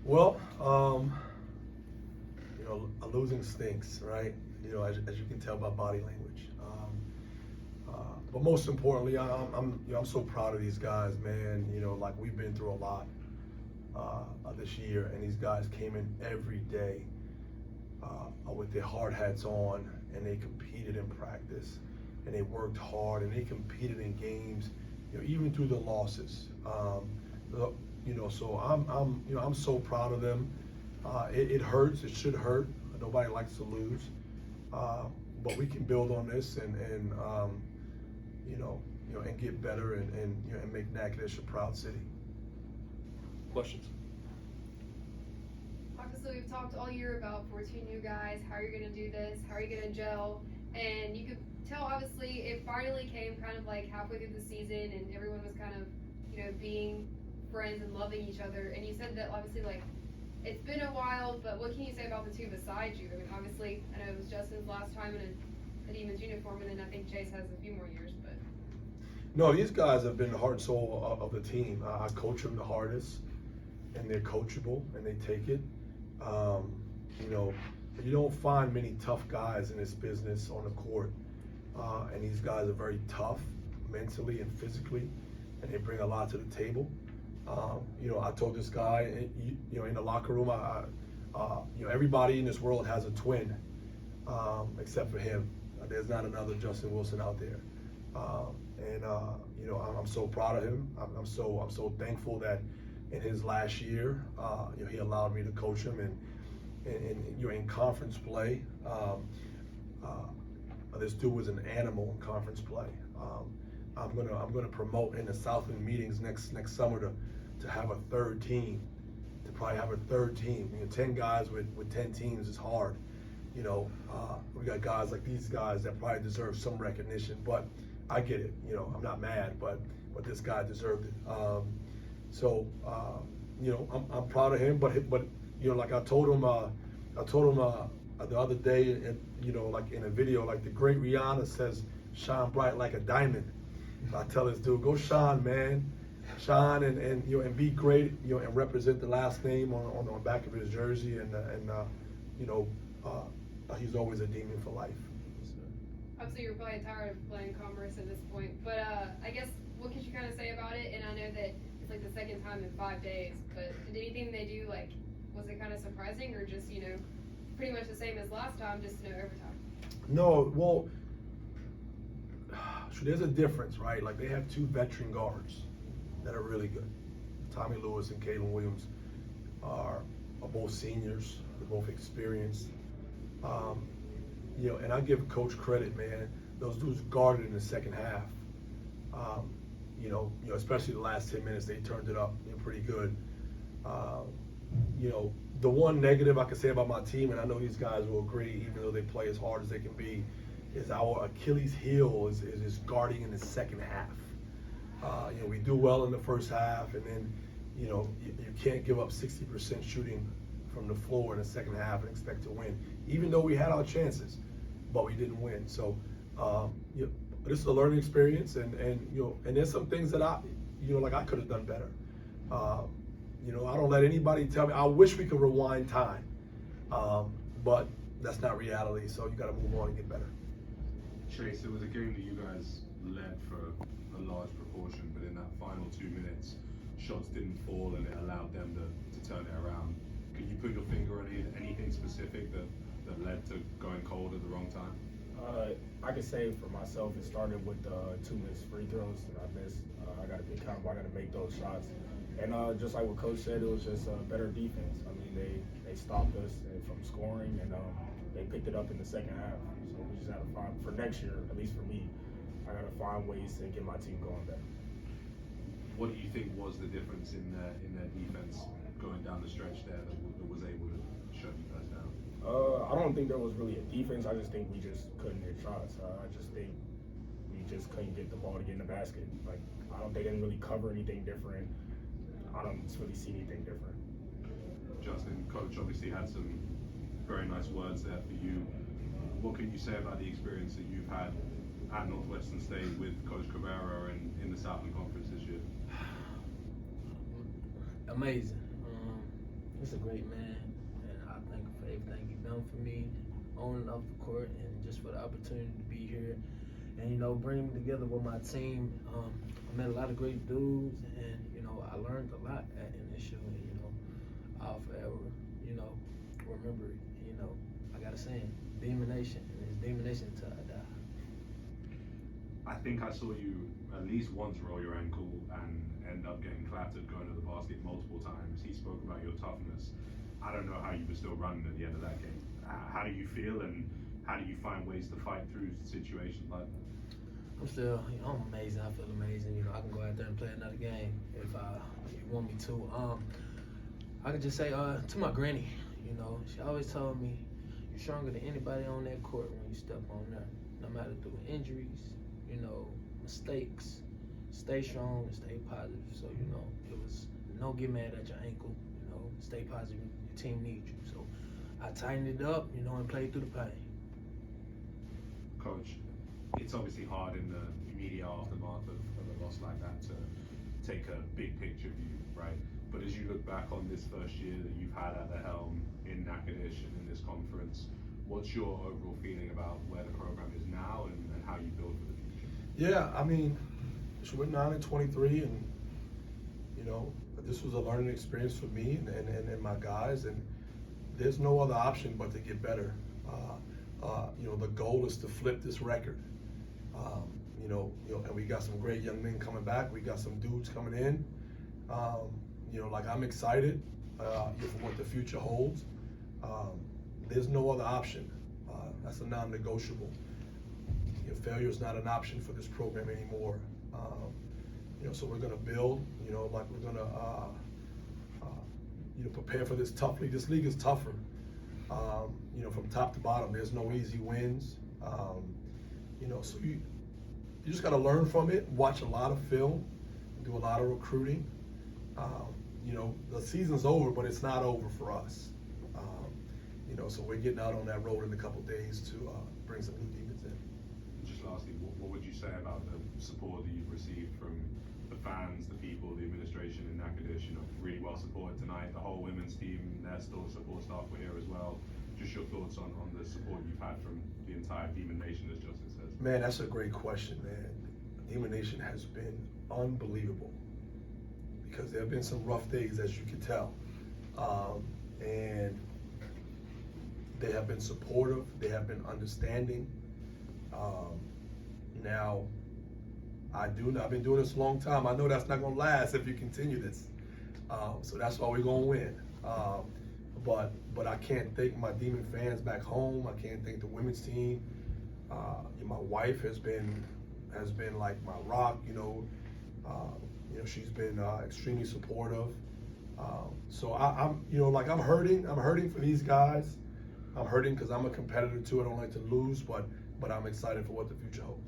Well, a losing stinks, right? As you can tell by body language. But most importantly, I'm so proud of these guys, man. Like we've been through a lot this year, and these guys came in every day with their hard hats on, and they competed in practice, and they worked hard, and they competed in games, even through the losses. So I'm so proud of them. It hurts. It should hurt. Nobody likes to lose, but we can build on this and get better and make Natchitoches a proud city. Questions? Obviously, we've talked all year about 14 new guys, how you're going to do this, how are you going to gel, and you could tell, obviously, it finally came kind of like halfway through the season, and everyone was kind of, being friends and loving each other, and you said that, obviously, like, it's been a while, but what can you say about the two beside you? I mean, obviously, I know it was Justin's last time in a Demons uniform, and then I think Chase has a few more years, but. No, these guys have been the heart and soul of the team. I coach them the hardest, and they're coachable, and they take it. You don't find many tough guys in this business on the court, and these guys are very tough mentally and physically, and they bring a lot to the table. I told this guy, in the locker room, everybody in this world has a twin, except for him. There's not another Justin Wilson out there, I'm so proud of him. I'm so thankful that in his last year, he allowed me to coach him, and in conference play, this dude was an animal in conference play. I'm gonna promote in the Southland meetings next summer to have a third team, to probably have a third team. 10 guys with 10 teams is hard. We got guys like these guys that probably deserve some recognition, but I get it. I'm not mad, but this guy deserved it. I'm proud of him, but like I told him the other day, like in a video, like the great Rihanna says, shine bright like a diamond. I tell this dude, go shine, man. Shine and be great, and represent the last name on the back of his jersey, and he's always a Demon for life. Obviously, you're probably tired of playing Commerce at this point, but I guess what could you kind of say about it? And I know that it's like the second time in 5 days, but did anything they do, like, was it kind of surprising, or just, pretty much the same as last time, just no overtime? No, well, there's a difference, right? Like, they have two veteran guards that are really good. Tommy Lewis and Kalen Williams are both seniors. They're both experienced. And I give Coach credit, man. Those dudes guarded in the second half. Especially the last 10 minutes, they turned it up pretty good. The one negative I can say about my team, and I know these guys will agree, even though they play as hard as they can be, is our Achilles heel is guarding in the second half. We do well in the first half, and then, you can't give up 60% shooting from the floor in the second half and expect to win, even though we had our chances, but we didn't win. So, this is a learning experience, and there's some things that I could have done better. I don't let anybody tell me. I wish we could rewind time, but that's not reality. So you got to move on and get better. Chase, it was a game that you guys led for a large proportion, but in that final 2 minutes, shots didn't fall, and it allowed them to turn it around. Can you put your finger on anything specific that led to going cold at the wrong time? I can say for myself, it started with 2 missed free throws that I missed. I got to be accountable. I got to make those shots. And just like what Coach said, it was just better defense. I mean, they stopped us from scoring, and they picked it up in the second half. So we just got to find, for next year, at least for me, I got to find ways to get my team going better. What do you think was the difference in their defense going down the stretch there that was able to shut you guys down? I don't think there was really a defense. I just think we just couldn't hit shots. I just think we just couldn't get the ball to get in the basket. Like, they didn't really cover anything different. I don't really see anything different. Justin, Coach obviously had some very nice words there for you. What can you say about the experience that you've had at Northwestern State with Coach Cabrera and in the Southland Conference this year? Amazing. He's a great man, and I thank him for everything he's done for me, on and off the court, and just for the opportunity to be here. And, you know, bringing me together with my team. I met a lot of great dudes, and, you know, I learned a lot in this show. And, you know, I'll forever, you know, remember it. You know, I got a saying, Demon Nation, and it's Demon Nation until I die. I think I saw you at least once roll your ankle and end up getting clattered going to the basket multiple times. He spoke about your toughness. I don't know how you were still running at the end of that game. How do you feel, and how do you find ways to fight through situations like that? I'm amazing. I feel amazing. You know, I can go out there and play another game if you want me to. I could just say to my granny, you know, she always told me, you're stronger than anybody on that court when you step on there. No matter through injuries, you know, mistakes, stay strong and stay positive. So, you know, it was no get mad at your ankle, you know, stay positive. Your team needs you. So I tightened it up, you know, and played through the pain. Coach, it's obviously hard in the immediate aftermath of a loss like that to take a big picture view, right? But as you look back on this first year that you've had at the helm in Natchitoches and in this conference, what's your overall feeling about where the program is now and how you build for the future? Yeah, I mean, she went 9-23, and you know, this was a learning experience for me and my guys, and there's no other option but to get better. You know, the goal is to flip this record. You know, and we got some great young men coming back. We got some dudes coming in. You know, like, I'm excited for what the future holds. There's no other option. That's a non-negotiable. You know, failure is not an option for this program anymore. You know, so we're gonna build. You know, like, we're gonna you know, prepare for this tough league. This league is tougher. You know, from top to bottom, there's no easy wins. You know, so you just got to learn from it, watch a lot of film, do a lot of recruiting. You know, the season's over, but it's not over for us. You know, so we're getting out on that road in a couple days to bring some new demons in. Just lastly, what would you say about the support that you've received from the fans, the people, the administration in Natchitoches? You know, really well supported tonight. The whole women's team, their support staff were here as well. Just your thoughts on the support you've had from the entire Demon Nation, as Justin says. Man, that's a great question, man. Demon Nation has been unbelievable because there have been some rough days, as you can tell. And they have been supportive, they have been understanding. Now, I've been doing this a long time. I know that's not gonna last if you continue this. So that's why we're gonna win. But I can't thank my Demon fans back home. I can't thank the women's team. My wife has been like my rock. You know, she's been extremely supportive. So I'm you know, like, I'm hurting. I'm hurting for these guys. I'm hurting because I'm a competitor too. I don't like to lose, but I'm excited for what the future holds.